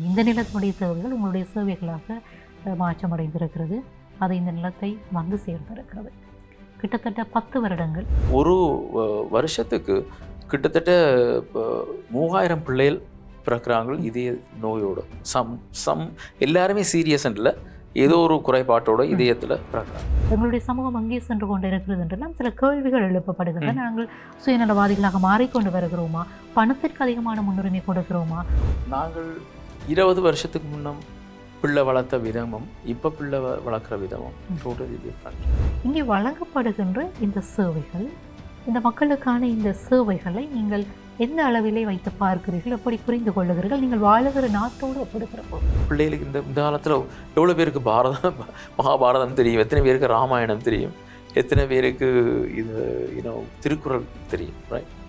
இந்த நிலத்தினுடைய தேவைகள் உங்களுடைய சேவைகளாக மாற்றமடைந்திருக்கிறது. அது இந்த நிலத்தை வந்து சேர்ந்திருக்கிறது. கிட்டத்தட்ட 10 வருடங்கள். ஒரு வருஷத்துக்கு கிட்டத்தட்ட 3000 பிள்ளைகள் பிறக்கிறாங்க இதய நோயோடு. எல்லாருமே சீரியஸ் இல்லை, ஏதோ ஒரு குறைபாட்டோட இதயத்தில் பிறக்கிறாங்க. எங்களுடைய சமூகம் அங்கே சென்று கொண்டு இருக்கிறது என்றெல்லாம் சில கேள்விகள் எழுப்பப்படுகின்றன. நாங்கள் சுயநலவாதிகளாக மாறிக்கொண்டு வருகிறோமா? பணத்திற்கு அதிகமான முன்னுரிமை கொடுக்கிறோமா? நாங்கள் 20 வருஷத்துக்கு முன்னம் பிள்ளை வளர்த்த விதமும் இப்போ பிள்ளை வளர்க்குற விதமும் டோட்டலி டிஃப்ரெண்ட். இங்கே வழங்கப்படுகின்ற இந்த சேவைகள், இந்த மக்களுக்கான இந்த சேவைகளை நீங்கள் எந்த அளவிலே வைத்து பார்க்கிறீர்கள், எப்படி புரிந்து கொள்ளுகிறீர்கள்? நீங்கள் வாழுகிற நாட்டோடு ஒப்பிடுகிறப்போ பிள்ளைகளுக்கு இந்த காலத்தில் எவ்வளோ பேருக்கு மகாபாரதம் தெரியும், எத்தனை பேருக்கு ராமாயணம் தெரியும், எத்தனை பேருக்கு இது திருக்குறள் தெரியும், ரைட்?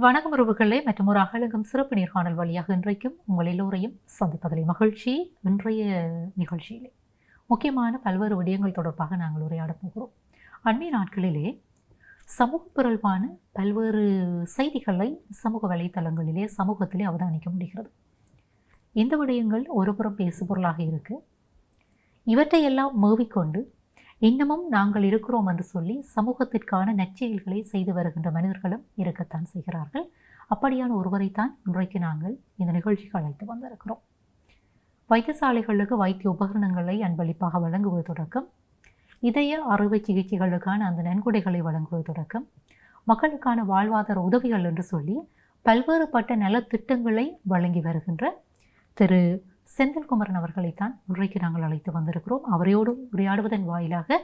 வணக்கம் உறவுகளே, மற்றும் ஒரு அகலகம் சிறப்பு நேர்காணல் வழியாக இன்றைக்கும் உங்கள் எல்லோரையும் சந்திப்பதில் மகிழ்ச்சி. இன்றைய நிகழ்ச்சியிலே முக்கியமான பல்வேறு விடயங்கள் தொடர்பாக நாங்கள் உரையாடப் போகிறோம். அண்மைய நாட்களிலே சமூக பிறழ்வான பல்வேறு செய்திகளை சமூக வலைத்தளங்களிலே சமூகத்திலே அவதானிக்க முடிகிறது. இந்த விடயங்கள் ஒருபுறம் பேசுபொருளாக இருக்கு. இவற்றையெல்லாம் மேவிக்கொண்டு இன்னமும் நாங்கள் இருக்கிறோம் என்று சொல்லி சமூகத்திற்கான நற்செயல்களை செய்து வருகின்ற மனிதர்களும் இருக்கத்தான் செய்கிறார்கள். அப்படியான ஒருவரைத்தான் இன்றைக்கு நாங்கள் இந்த நிகழ்ச்சிக்கு அழைத்து வந்திருக்கிறோம். வைத்தியசாலைகளுக்கு வைத்திய உபகரணங்களை அன்பளிப்பாக வழங்குவது தொடக்கம், இதய அறுவை சிகிச்சைகளுக்கான அந்த நன்கொடைகளை வழங்குவது தொடக்கம், மக்களுக்கான வாழ்வாதார உதவிகள் என்று சொல்லி பல்வேறுபட்ட நலத்திட்டங்களை வழங்கி வருகின்ற திரு செந்தில்குமரன் அவர்களைத்தான் இன்றைக்கு நாங்கள் அழைத்து வந்திருக்கிறோம். அவரையோடு உரையாடுவதன் வாயிலாக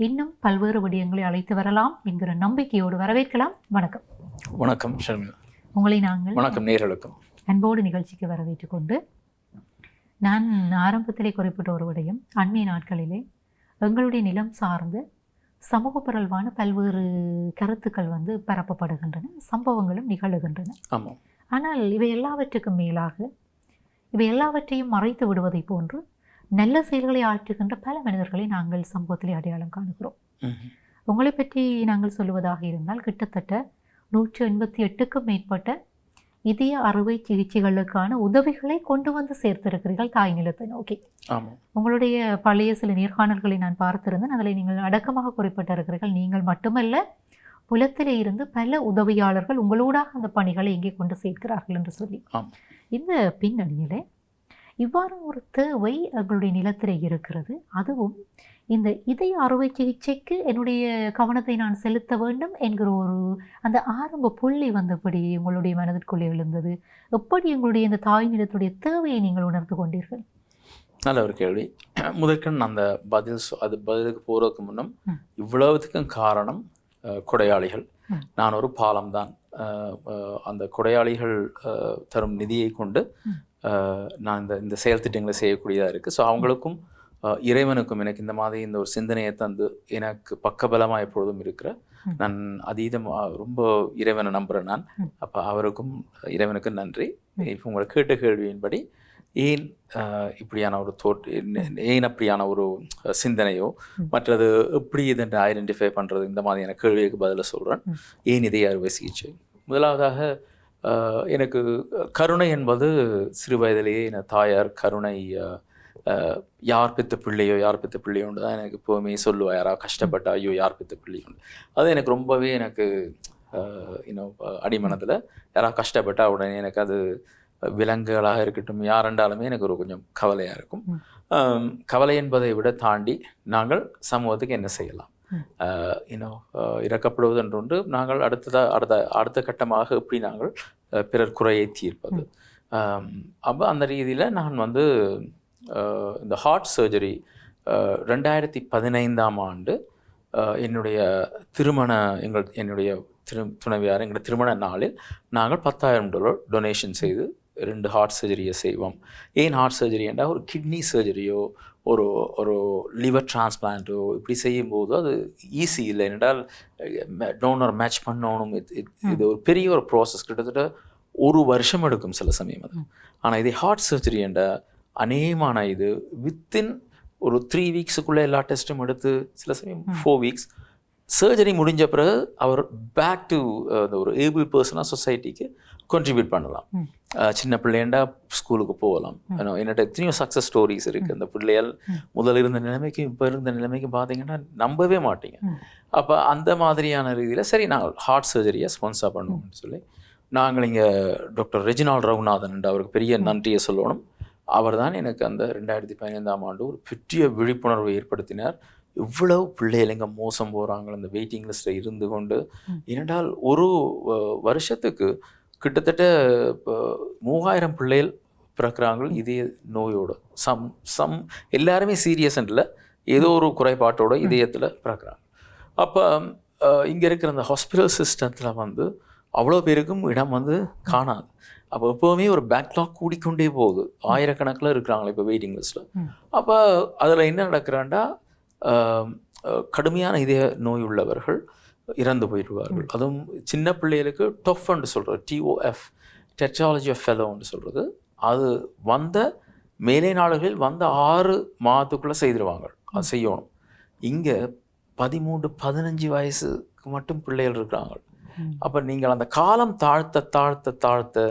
இன்னும் பல்வேறு விடயங்களை அழைத்து வரலாம் என்கிற நம்பிக்கையோடு வரவேற்கலாம். வணக்கம். வணக்கம் ஷர்மிளா. உங்களை நாங்கள் வணக்கம் நேயர்களுக்கும் அன்போடு நிகழ்ச்சிக்கு வரவேற்றுக் கொண்டு, நான் ஆரம்பத்திலே குறிப்பிட்ட ஒரு விடயம், அண்மைய நாட்களிலே எங்களுடைய நிலம் சார்ந்து சமூக பிறழ்வான பல்வேறு கருத்துக்கள் பரப்பப்படுகின்றன, சம்பவங்களும் நிகழுகின்றன. ஆமாம். ஆனால் இவை எல்லாவற்றுக்கும் மேலாக இவை எல்லாவற்றையும் மறைத்து விடுவதை போன்று நல்ல செயல்களை ஆற்றுகின்ற பல மனிதர்களை நாங்கள் சமூகத்திலே அடையாளம் காணுகிறோம். உங்களை பற்றி நாங்கள் சொல்லுவதாக இருந்தால் கிட்டத்தட்ட 188க்கும் மேற்பட்ட இதய அறுவை சிகிச்சைகளுக்கான உதவிகளை கொண்டு வந்து சேர்த்திருக்கிறீர்கள் தாய் நிலத்தை நோக்கி. உங்களுடைய பழைய சில நேர்காணல்களை நான் பார்த்திருந்தேன். அதில் நீங்கள் அடக்கமாக குறிப்பிட்டிருக்கிறீர்கள். நீங்கள் மட்டுமல்ல, புலத்திலே இருந்து பல உதவியாளர்கள் உங்களோடாக அந்த பணிகளை எங்கே கொண்டு சேர்க்கிறார்கள் என்று சொல்லி. இந்த பின்னணியிலே இவ்வாறு ஒரு தேவை எங்களுடைய நிலத்திலே இருக்கிறது. அதுவும் இந்த இதய அறுவை சிகிச்சைக்கு என்னுடைய கவனத்தை நான் செலுத்த வேண்டும் என்கிற ஒரு அந்த ஆரம்ப புள்ளி வந்தபடி உங்களுடைய மனதிற்குள்ளே எழுந்தது. எப்படி எங்களுடைய இந்த தாய் நிலத்துடைய தேவையை நீங்கள் உணர்ந்து கொண்டீர்கள்? நல்ல ஒரு கேள்வி. முதற்கண் அந்த பதிலுக்கு போகிறதுக்கு முன்னம் இவ்வளவுக்கும் காரணம் கொடையாளிகள். நான் ஒரு பாலம்தான். அந்த கொடையாளிகள் தரும் நிதியை கொண்டு நான் இந்த செயல் திட்டங்களை செய்யக்கூடியதாக இருக்குது. ஸோ அவங்களுக்கும் இறைவனுக்கும் எனக்கு இந்த மாதிரி இந்த ஒரு சிந்தனையை தந்து எனக்கு பக்கபலமாக எப்பொழுதும் இருக்கிற நான் ரொம்ப இறைவனை நம்புகிறேன் நான். அப்போ அவருக்கும் இறைவனுக்கும் நன்றி. இப்போ உங்களை கேட்ட கேள்வியின்படி ஏன் இப்படியான ஒரு ஏன் அப்படியான ஒரு சிந்தனையோ மற்றது எப்படி இதென்று ஐடென்டிஃபை பண்ணுறது, இந்த மாதிரியான கேள்விக்கு பதில சொல்கிறேன். ஏன் இதய அறுவை சிகிச்சை? முதலாவதாக எனக்கு கருணை என்பது சிறு வயதிலேயே என் தாயார் கருணை, யார் பெற்ற பிள்ளையோன்னு தான் எனக்கு எப்போவுமே சொல்லுவாள். யாராவது கஷ்டப்பட்டா ஐயோ யார் பெற்ற பிள்ளையோண்டு. அது எனக்கு ரொம்பவே எனக்கு அடிமனத்தில் யாராவது கஷ்டப்பட்டா உடனே எனக்கு அது விலங்குகளாக இருக்கட்டும் யாரெண்டாலுமே எனக்கு ஒரு கொஞ்சம் கவலையாக இருக்கும். கவலை என்பதை விட தாண்டி நாங்கள் சமூகத்துக்கு என்ன செய்யலாம், இறக்கப்படுவது என்றொன்று நாங்கள் அடுத்த கட்டமாக எப்படி நாங்கள் பிறர் குறையை தீர்ப்பது. அப்போ அந்த ரீதியில் நான் இந்த ஹார்ட் சர்ஜரி 2015ஆம் ஆண்டு என்னுடைய என்னுடைய துணைவியார் எங்களுடைய திருமண நாளில் நாங்கள் $10,000 டொனேஷன் செய்து 2 ஹார்ட் சர்ஜரியை செய்வோம். ஏன் ஹார்ட் சர்ஜரி என்றால் ஒரு கிட்னி சர்ஜரியோ ஒரு லிவர் டிரான்ஸ்பிளான்ட்டோ இப்படி செய்யும்போது அது ஈஸி இல்லை. என்றால் டோனர் மேட்ச் பண்ணணும். இது ஒரு பெரிய ஒரு ப்ராசஸ். கிட்டத்தட்ட 1 வருஷம் எடுக்கும் சில சமயம் அது. ஆனால் இதே ஹார்ட் சர்ஜரி என்ற அநேகமான இது வித்தின் ஒரு 3 வீக்ஸுக்குள்ளே எல்லா டெஸ்ட்டும் எடுத்து சில சமயம் 4 வீக்ஸ் சர்ஜரி முடிஞ்ச பிறகு அவர் பேக் டு ஒரு ஏபிள் பர்சனாக சொசைட்டிக்கு கான்ட்ரிபியூட் பண்ணலாம். சின்ன பிள்ளைண்டா ஸ்கூலுக்கு போகலாம். என்னோட எத்தனையோ சக்ஸஸ் ஸ்டோரிஸ் இருக்குது. அந்த பிள்ளைகள் முதல்ல இருந்த நிலைமைக்கு இப்போ இருந்த நிலைமைக்கு பார்த்தீங்கன்னா நம்பவே மாட்டீங்க. அப்போ அந்த மாதிரியான ரீதியில் சரி நாங்கள் ஹார்ட் சர்ஜரியை ஸ்பான்சர் பண்ணுவோம்னு சொல்லி நாங்கள் இங்கே டாக்டர் ரெஜினால் ரகுநாதன் அவருக்கு பெரிய நன்றியை சொல்லணும். அவர் தான் எனக்கு அந்த 2015ஆம் ஆண்டு ஒரு பெரிய விழிப்புணர்வை ஏற்படுத்தினார். இவ்வளவு பிள்ளைகள் எங்கே மோசம் போகிறாங்க அந்த வெயிட்டிங் லிஸ்ட்டில் இருந்து கொண்டு. ஏனென்றால் ஒரு வருஷத்துக்கு கிட்டத்தட்ட 3000 பிள்ளைகள் பிறக்கிறாங்க இதய நோயோடு. சம் எல்லாருமே சீரியஸ் இல்லை, ஏதோ ஒரு குறைபாட்டோட இதயத்தில் பிறக்கிறாங்க. அப்போ இங்கே இருக்கிற அந்த ஹாஸ்பிட்டல் சிஸ்டத்தில் வந்து அவ்வளோ பேருக்கும் இடம் வந்து காணாது. அப்போ எப்போவுமே ஒரு பேக்லாக் கூடிக்கொண்டே போகுது. ஆயிரக்கணக்கில் இருக்கிறாங்களே இப்போ வெயிட்டிங் லிஸ்ட்டில். அப்போ அதில் என்ன நடக்கிறாண்டா கடுமையான இதய நோய் உள்ளவர்கள் இறந்து போயிடுவார்கள். அதுவும் சின்ன பிள்ளைகளுக்கு டொஃப்ன்னு சொல்கிறது, TOF டெட்ராலஜி ஆஃப் ஃபெலோன்னு சொல்கிறது. அது வந்த மேலை நாடுகளில் வந்த 6 மாதத்துக்குள்ளே செய்திருவாங்க. அது செய்யணும். இங்கே 13-15 வயசுக்கு மட்டும் பிள்ளைகள் இருக்கிறாங்க. அப்போ நீங்கள் அந்த காலம் தாழ்த்த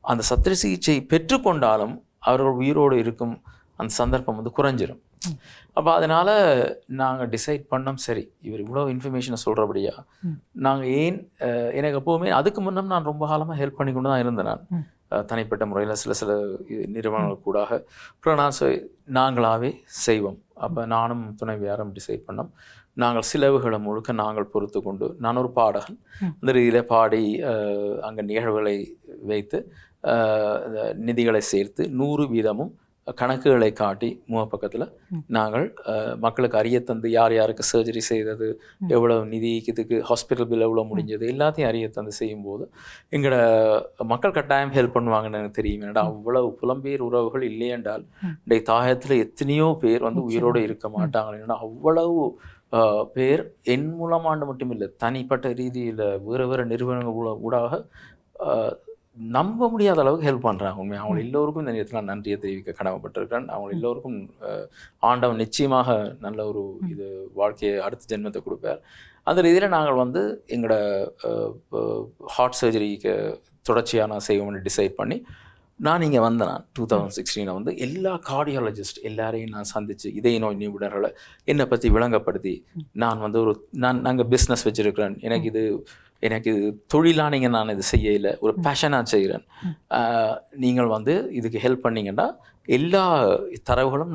அந்த சத்திர சிகிச்சை பெற்றுக்கொண்டாலும் அவர்கள் உயிரோடு இருக்கும் அந்த சந்தர்ப்பம் வந்து குறைஞ்சிரும். அப்போ அதனால் நாங்கள் டிசைட் பண்ணோம், சரி இவர் இவ்வளோ இன்ஃபர்மேஷனை சொல்கிறபடியா நாங்கள் ஏன் எனக்கு எப்போவுமே அதுக்கு முன்னம் நான் ரொம்ப காலமாக ஹெல்ப் பண்ணி கொண்டு தான் இருந்தேன். நான் தனிப்பட்ட முறையில் சில நிறுவனங்கள் கூடாக அப்புறம் நாங்களாகவே செய்வோம். அப்போ நானும் துணைவியாரும் டிசைட் பண்ணோம். நாங்கள் செலவுகளை முழுக்க நாங்கள் பொறுத்து கொண்டு, நான் ஒரு பாடகன், அந்த ரீதியில் பாடி அங்கே நிகழ்வுகளை வைத்து நிதிகளை சேர்த்து 100% கணக்குகளை காட்டி முகப்பக்கத்தில் நாங்கள் மக்களுக்கு அறிய தந்து யார் யாருக்கு சர்ஜரி செய்தது, எவ்வளோ நிதி, இதுக்கு ஹாஸ்பிட்டல் பில் எவ்வளோ முடிஞ்சது எல்லாத்தையும் அறிய தந்து செய்யும்போது எங்களோட மக்கள் கட்டாயம் ஹெல்ப் பண்ணுவாங்கன்னு எனக்கு தெரியும். என்னடா அவ்வளவு புலம்பெயர் உறவுகள் இல்லை என்றால் இன்றைய தாயத்தில் எத்தனையோ பேர் வந்து உயிரோடு இருக்க மாட்டாங்க. என்னடா அவ்வளவு பேர் என் மூலமாண்டு மட்டும் இல்லை, தனிப்பட்ட ரீதியில் வேறு நிறுவனங்கள் ஊடாக நம்ப முடியாத அளவுக்கு ஹெல்ப் பண்ணுறாங்க. உண்மையாக அவங்க எல்லோருக்கும் இந்த நேரத்தில் நான் நன்றியை தெரிவிக்க கடமைப்பட்டிருக்கேன். அவங்க எல்லோருக்கும் ஆண்டவன் நிச்சயமாக நல்ல ஒரு இது வாழ்க்கையை அடுத்த ஜென்மத்தை கொடுப்பார். அந்த ரீதியில் நாங்கள் வந்து எங்களோட ஹார்ட் சர்ஜரிக்கு தொடர்ச்சியாக நான் செய்வோம்னு டிசைட் பண்ணி நான் இங்கே வந்தேன். 2016 வந்து எல்லா கார்டியாலஜிஸ்ட் எல்லாரையும் நான் சந்தித்து இதய நோய் நிபுணர்களை என்னை பற்றி விளங்கப்படுத்தி நான் வந்து நாங்கள் பிஸ்னஸ் வச்சுருக்கிறேன், எனக்கு இது தொழிலாக நீங்கள் நான் இது செய்யலை, ஒரு பேஷனாக செய்கிறேன், நீங்கள் வந்து இதுக்கு ஹெல்ப் பண்ணிங்கன்னா எல்லா தரவுகளும்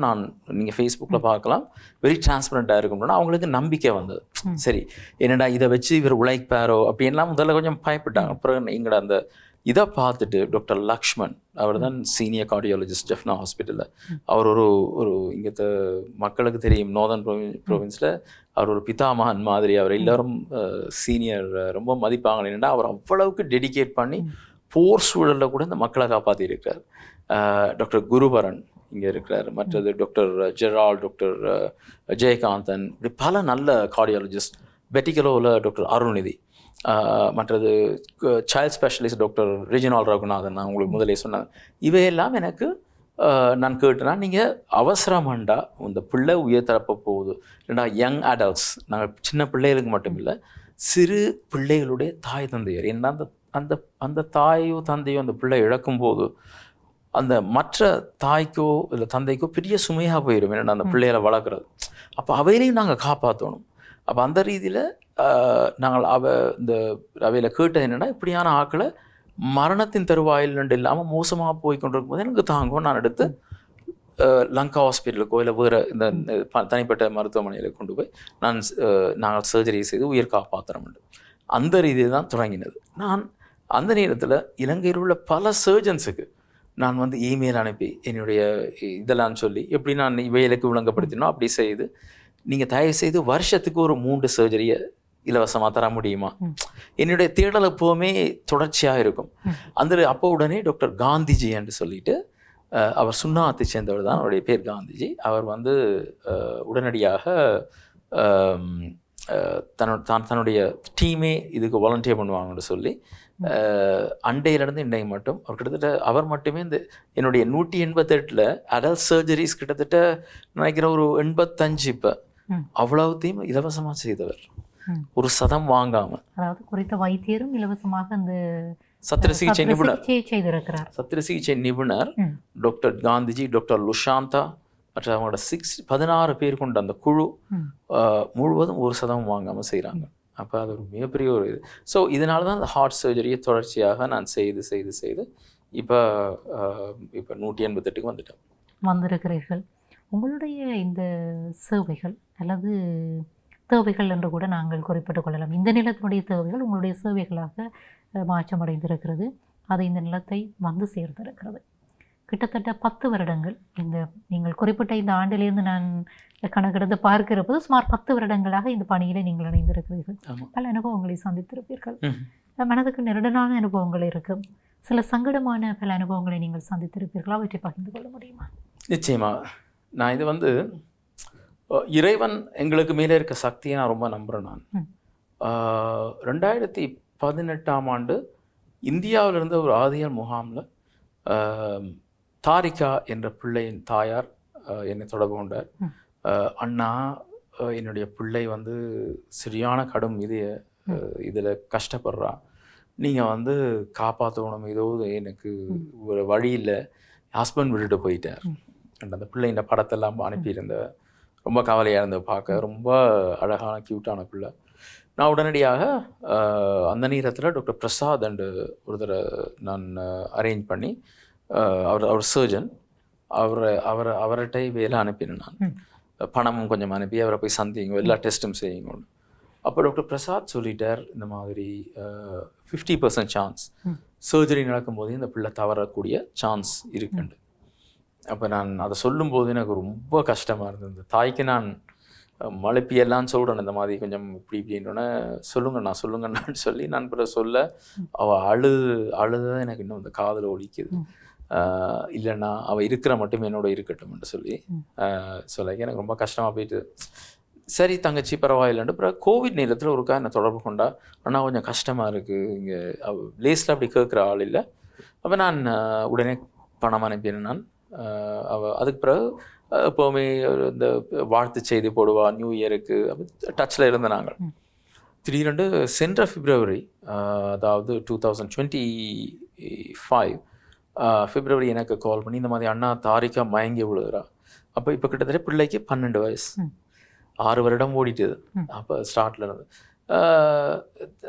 நீங்கள் ஃபேஸ்புக்கில் பார்க்கலாம், வெரி டிரான்ஸ்பரண்ட்டாக இருக்கும்னா அவங்களுக்கு நம்பிக்கை வந்தது. சரி என்னடா இதை வச்சு இவர் உழைப்பாரோ அப்படின்லாம் முதல்ல கொஞ்சம் பயப்பட்டாங்க. அப்புறம் எங்களோட அந்த இதை பார்த்துட்டு டாக்டர் லக்ஷ்மன், அவர் தான் சீனியர் கார்டியாலஜிஸ்ட் ஜெஃப்னா ஹாஸ்பிட்டலில். அவர் ஒரு இங்கே மக்களுக்கு தெரியும் நார்தர்ன் ப்ரோவின்ஸில் அவர் ஒரு பிதாமகன் மாதிரி. அவர் எல்லோரும் சீனியர் ரொம்ப மதிப்பாங்க. என்னென்னா அவர் அவ்வளவுக்கு டெடிகேட் பண்ணி போர் சூழலில் கூட இந்த மக்களை காப்பாற்றியிருக்கிறார். டாக்டர் குருபரன் இங்கே இருக்கிறார், மற்றது டாக்டர் ஜெரால், டாக்டர் ஜெயகாந்தன், இப்படி பல நல்ல கார்டியாலஜிஸ்ட். பெட்டிகலோவில் டாக்டர் அருள்நிதி, மற்றது child specialist doctor Reginald Raghunathan, நான் உங்களுக்கு முதலே சொன்னேன். இவையெல்லாம் எனக்கு நான் கேட்டேன்னா நீங்கள் அவசரமாண்டா இந்த பிள்ளை உயர்த்தரப்ப போகுது, இல்லைன்னா யங் அடல்ட்ஸ், நாங்கள் சின்ன பிள்ளைகளுக்கு மட்டும் இல்லை சிறு பிள்ளைகளுடைய தாய் தந்தையர், ஏன்னா அந்த அந்த தாயோ தந்தையோ அந்த பிள்ளை இழக்கும்போது அந்த மற்ற தாய்க்கோ இல்லை தந்தைக்கோ பெரிய சுமையாக போயிடும், ஏன்னா அந்த பிள்ளைகளை வளர்க்குறது. அப்போ அவையிலையும் நாங்கள் காப்பாற்றணும். அப்போ அந்த ரீதியில் நாங்கள் அவையில் கேட்டது என்னென்னா, இப்படியான ஆக்களை மரணத்தின் தருவாயில் ரெண்டு இல்லாமல் மோசமாக போய் கொண்டிருக்கும் போது எனக்கு தாங்கும், நான் எடுத்து லங்கா ஹாஸ்பிட்டலுக்கோ இல்லை வேறு இந்த தனிப்பட்ட மருத்துவமனையில் கொண்டு போய் நாங்கள் சர்ஜரி செய்து உயிர் காப்பாற்றுறோம். அந்த ரீதியில் தான் தொடங்கினது. நான் அந்த நேரத்தில் இலங்கையில் உள்ள பல சர்ஜன்ஸுக்கு நான் வந்து இமெயில் அனுப்பி என்னுடைய இதெல்லாம் சொல்லி எப்படி நான் இவைகளுக்கு விளங்கப்படுத்தினோ அப்படி செய்து, நீங்கள் தயவு செய்து வருஷத்துக்கு ஒரு 3 சர்ஜரியை இலவசமாக தர முடியுமா? என்னுடைய தேடல் எப்போவுமே தொடர்ச்சியாக இருக்கும். அப்போ உடனே டாக்டர் காந்திஜி என்று சொல்லிட்டு, அவர் சுன்னாத்தை சேர்ந்தவர் தான், அவருடைய பேர் காந்திஜி. அவர் வந்து உடனடியாக தன்னுடைய டீமே இதுக்கு வாலண்டியர் பண்ணுவாங்கன்னு சொல்லி அண்டையிலேருந்து இன்றைக்கு மட்டும் அவர் கிட்டத்தட்ட அவர் மட்டுமே இந்த என்னுடைய 188 அடல்ட் சர்ஜரிஸ் கிட்டத்தட்ட நினைக்கிற ஒரு 85 இப்போ அவ்வளவுத்தையும் இலவசமாக செய்தவர், ஒரு சதம் வாங்காம. அதாவது குறித்த வைத்தியரும் இலவசமாக அந்த சத்திர சிகிச்சை நிபுணர் செய்திருக்கிறார். சத்திர சிகிச்சை நிபுணர் டாக்டர் காந்திஜி, டாக்டர் லுஷாந்தா மற்ற அவங்களோட 16 பேர் கொண்ட அந்த குழு முழுவதும் ஒரு சதம் வாங்காமல் செய்கிறாங்க. அப்போ அது ஒரு மிகப்பெரிய ஒரு இது. ஸோ இதனால தான் அந்த ஹார்ட் சர்ஜரியை தொடர்ச்சியாக நான் செய்து இப்போ 188க்கு வந்திருக்கிறீர்கள். உங்களுடைய இந்த சேவைகள் அல்லது தேவைகள் என்று கூட நாங்கள் குறிப்பிட்டுக் கொள்ளலாம். இந்த நிலத்தினுடைய தேவைகள் உங்களுடைய சேவைகளாக மாற்றமடைந்திருக்கிறது. அது இந்த நிலத்தை வந்து சேர்ந்திருக்கிறது. கிட்டத்தட்ட 10 வருடங்கள் இந்த நீங்கள் குறிப்பிட்ட இந்த ஆண்டிலிருந்து நான் கணக்கெடுத்து பார்க்கிற போது சுமார் 10 வருடங்களாக இந்த பணியிலே நீங்கள் இணைந்திருக்கிறீர்கள். பல அனுபவங்களை சந்தித்திருப்பீர்கள். மனதுக்கு நெருடலான அனுபவங்கள் இருக்கும், சில சங்கடமான பல அனுபவங்களை நீங்கள் சந்தித்திருப்பீர்கள். அவற்றை பகிர்ந்து கொள்ள முடியுமா? நிச்சயமா. நான் இது இறைவன் எங்களுக்கு மேலே இருக்க சக்தியை நான் ரொம்ப நம்புகிறேன். நான் 2018ஆம் ஆண்டு இந்தியாவிலிருந்து ஒரு ஆதியல் முகாமில் தாரிகா என்ற பிள்ளையின் தாயார் என்னை தொடர்பு கொண்டார். அண்ணா, என்னுடைய பிள்ளை சரியான கடும் இதில் கஷ்டப்படுறா, நீங்கள் காப்பாற்றணும், ஏதோ எனக்கு ஒரு வழி இல்லை, ஹஸ்பண்ட் விட்டுட்டு போயிட்டார். அந்த பிள்ளை இந்த படத்தெல்லாம் அனுப்பியிருந்த ரொம்ப கவலையாக இருந்த பார்க்க, ரொம்ப அழகான க்யூட்டான பிள்ளை. நான் உடனடியாக அந்த நேரத்தில் டாக்டர் பிரசாத் அண்டு ஒருத்தரை நான் அரேஞ்ச் பண்ணி, அவர் சர்ஜன், அவர்கிட்ட வேலை அனுப்பினேன். நான் பணமும் கொஞ்சம் அனுப்பி அவரை போய் சந்திங்க, எல்லா டெஸ்ட்டும் செய்யுங்க. அப்போ டாக்டர் பிரசாத் சொல்லிட்டார், இந்த மாதிரி 50% சான்ஸ் சர்ஜரி நடக்கும்போது இந்த பிள்ளை தவறக்கூடிய சான்ஸ் இருக்குண்டு. அப்போ நான் அதை சொல்லும்போது எனக்கு ரொம்ப கஷ்டமாக இருந்தது. இந்த தாய்க்கு நான் மழுப்பியெல்லாம் சொல்கிறேன், இந்த மாதிரி கொஞ்சம் இப்படின்னோடனே சொல்லுங்கண்ணான்னு சொல்லி நான் பிற சொல்ல அவள் அழுதான் எனக்கு இன்னும் இந்த காதில் ஒலிக்குது. இல்லைண்ணா அவள் இருக்கிற மட்டும் என்னோட இருக்கட்டும்னு சொல்லி எனக்கு ரொம்ப கஷ்டமாக போயிட்டு, சரி தங்கச்சி பரவாயில்லைன்ட்டு. அப்புறம் கோவிட் நேரத்தில் ஒருக்கா என்னை தொடர்பு கொண்டா, ஆனால் கொஞ்சம் கஷ்டமாக இருக்குது, இங்கே லேஸில் அப்படி கேட்குற ஆள் இல்லை. அப்போ நான் உடனே பணம் அனுப்பினேன். நான் அதுக்கு பிறகு எப்போவுமே இந்த வாழ்த்து செய்தி போடுவா நியூ இயருக்கு, டச்சில் இருந்த நாங்கள். திடீரென்று சென்ற பிப்ரவரி, அதாவது 2025 பிப்ரவரி எனக்கு கால் பண்ணி, இந்த மாதிரி அண்ணா தாரிகா மயங்கி விழுகிறா. அப்போ இப்போ கிட்டத்தட்ட பிள்ளைக்கு 12 வயசு, 6 வருடம் ஓடிட்டுது. அப்போ ஸ்டார்ட்ல இருந்து